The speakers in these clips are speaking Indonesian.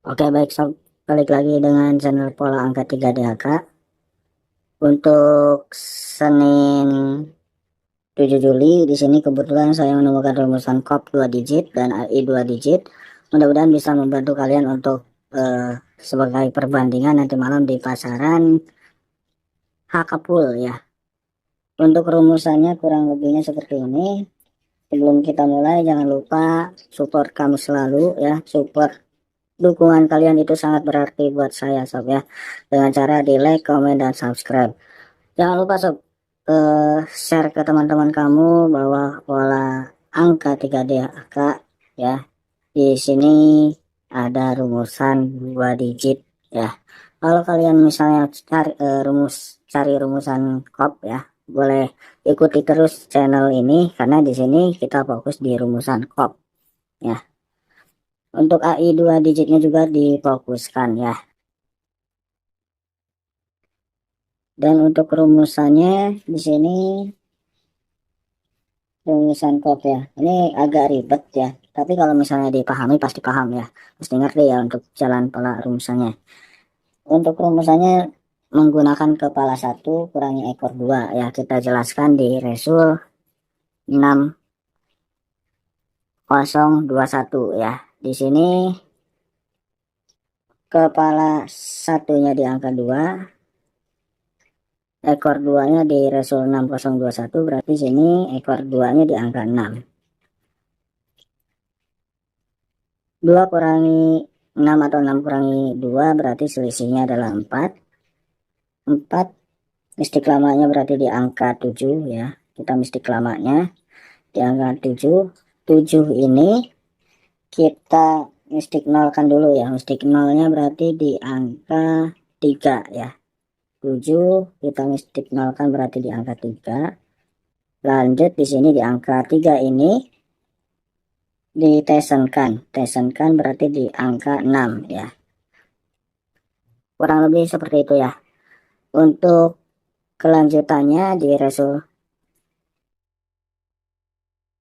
Oke, baik sob, balik lagi dengan channel pola angka 3DHK untuk Senin 7 Juli. Di sini kebetulan saya menemukan rumusan COP 2 digit dan AI 2 digit. Mudah-mudahan bisa membantu kalian untuk sebagai perbandingan nanti malam di pasaran Hakapul ya. Untuk rumusannya kurang lebihnya seperti ini. Sebelum kita mulai, jangan lupa support kami selalu ya, support. Dukungan kalian itu sangat berarti buat saya sob ya, dengan cara di like, comment, dan subscribe. Jangan lupa sob, share ke teman-teman kamu bahwa pola angka 3D Kak ya. Di sini ada rumusan 2 digit ya. Kalau kalian misalnya cari rumusan COP ya, boleh ikuti terus channel ini karena di sini kita fokus di rumusan COP ya. Untuk AI 2 digitnya juga difokuskan ya. Dan untuk rumusannya di sini rumusan COP ya. Ini agak ribet ya. Tapi kalau misalnya dipahami pasti paham ya. Pasti ngerti ya untuk jalan pola rumusannya. Untuk rumusannya menggunakan kepala satu kurangi ekor dua ya. Kita jelaskan di Resul 6021 ya. Di sini kepala satunya di angka 2, ekor 2-nya di Resul 6021, berarti sini ekor 2-nya di angka 6. 2 kurangi 6 atau 6 kurangi 2 berarti selisihnya adalah 4. 4 mistik lamanya berarti di angka 7 ya. Kita mistik lamanya di angka 7. 7 ini kita mistik nolkan dulu ya. Mistik nolnya berarti di angka 3 ya. 7 kita mistik nolkan berarti di angka 3. Lanjut di sini di angka 3 ini ditesenkan. Tesenkan berarti di angka 6 ya. Kurang lebih seperti itu ya. Untuk kelanjutannya di Resul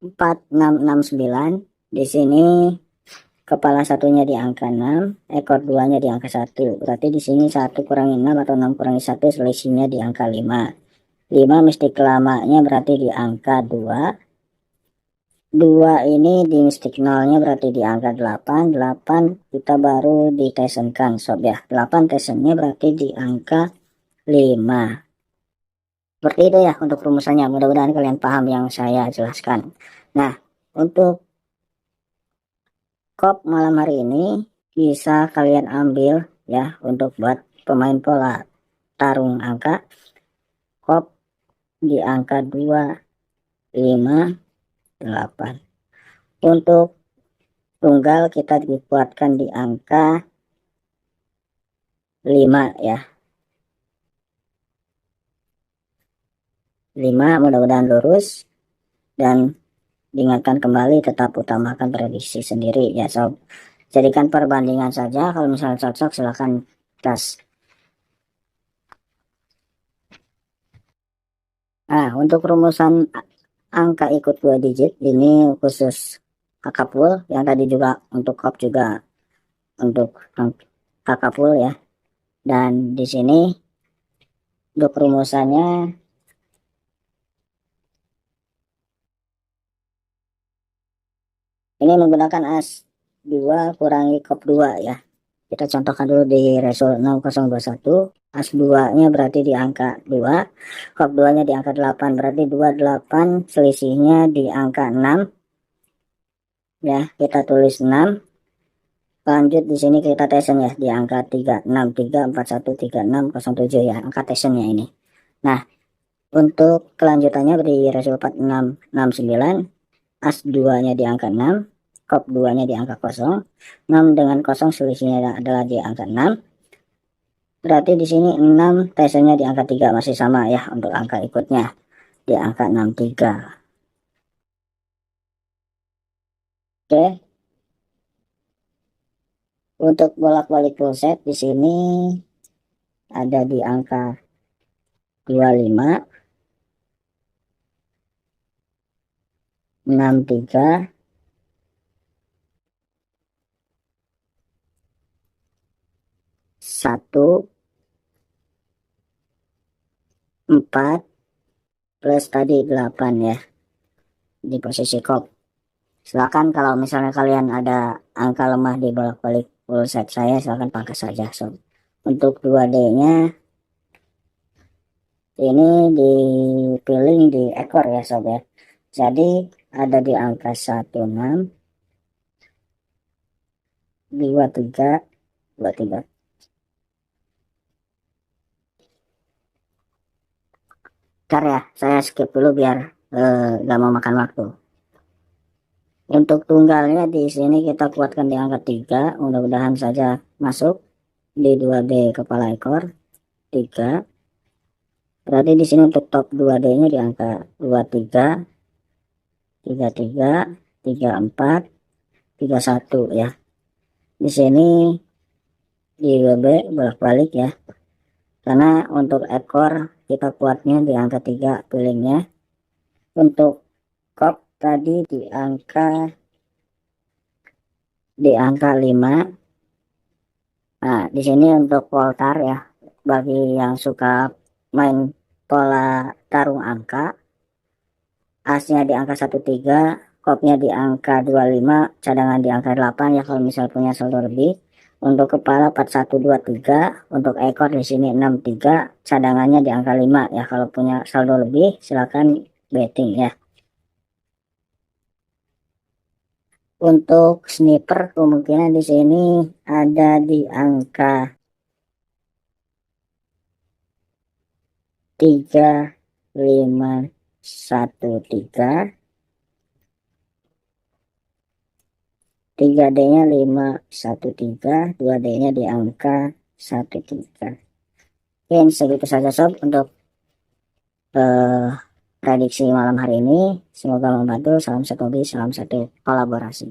4669, di sini kepala satunya di angka 6, ekor duanya di angka 1. Berarti di sini 1 kurangi 6 atau 6 kurangi 1 selisihnya di angka 5. 5 mistik lamanya berarti di angka 2. 2 ini di mistik nolnya berarti di angka 8. 8 kita baru ditesenkan sob ya. 8 tesennya berarti di angka 5. Seperti itu ya untuk rumusannya. Mudah-mudahan kalian paham yang saya jelaskan. Nah, untuk COP malam hari ini bisa kalian ambil ya untuk buat pemain pola tarung angka. COP di angka 2, 5, 8. Untuk tunggal kita dibuatkan di angka 5 ya. 5 mudah-mudahan lurus, dan diingatkan kembali tetap utamakan prediksi sendiri ya sob. Jadikan perbandingan saja, kalau misalnya cocok silahkan gas. Nah, untuk rumusan angka ikut 2 digit ini khusus Hakapul, yang tadi juga untuk COP juga untuk Hakapul ya. Dan di sini untuk rumusannya ini menggunakan as 2 kurangi COP 2 ya. Kita contohkan dulu di Resul 6021. As 2-nya berarti di angka 2. COP 2-nya di angka 8. Berarti 28 selisihnya di angka 6. Ya, kita tulis 6. Lanjut di sini kita tesen ya di angka 363413607 ya. Angka tesennya ini. Nah, untuk kelanjutannya di Resul 4669. As 2-nya di angka 6. COP 2-nya di angka 0. 6 dengan 0 selisihnya adalah di angka 6. Berarti di sini 6 tesennya di angka 3 masih sama ya untuk angka ikutnya di angka 63. Oke. Untuk bolak-balik full set di sini ada di angka 25, 63, 1 4 plus tadi 8 ya di posisi kop. Silakan kalau misalnya kalian ada angka lemah di bolak-balik full set saya, silakan pangkas saja sob. Untuk 2D nya ini dipilih di ekor ya sob ya, jadi ada di angka 16 23 23. Bentar ya, saya skip dulu biar gak mau makan waktu. Untuk tunggalnya di sini kita kuatkan di angka 3, mudah-mudahan saja masuk di 2D kepala ekor 3. Berarti di sini untuk top 2D nya di angka 23 33 34 31 ya. Di sini di WB bolak-balik ya, karena untuk ekor kita kuatnya di angka 3 pilihnya. Untuk kop tadi di angka 5. Nah, di sini untuk poltar ya, bagi yang suka main pola tarung angka, asnya di angka 13, kopnya di angka 25, cadangan di angka 8 ya kalau misal punya saldo lebih. Untuk kepala 4123, untuk ekor di sini 63, cadangannya di angka 5 ya kalau punya saldo lebih, silakan betting ya. Untuk sniper kemungkinan di sini ada di angka 3513, 3D nya 513, 2D nya di angka 13. Oke, segitu saja sob untuk prediksi malam hari ini. Semoga membantu. Salam satu hobi, salam satu kolaborasi.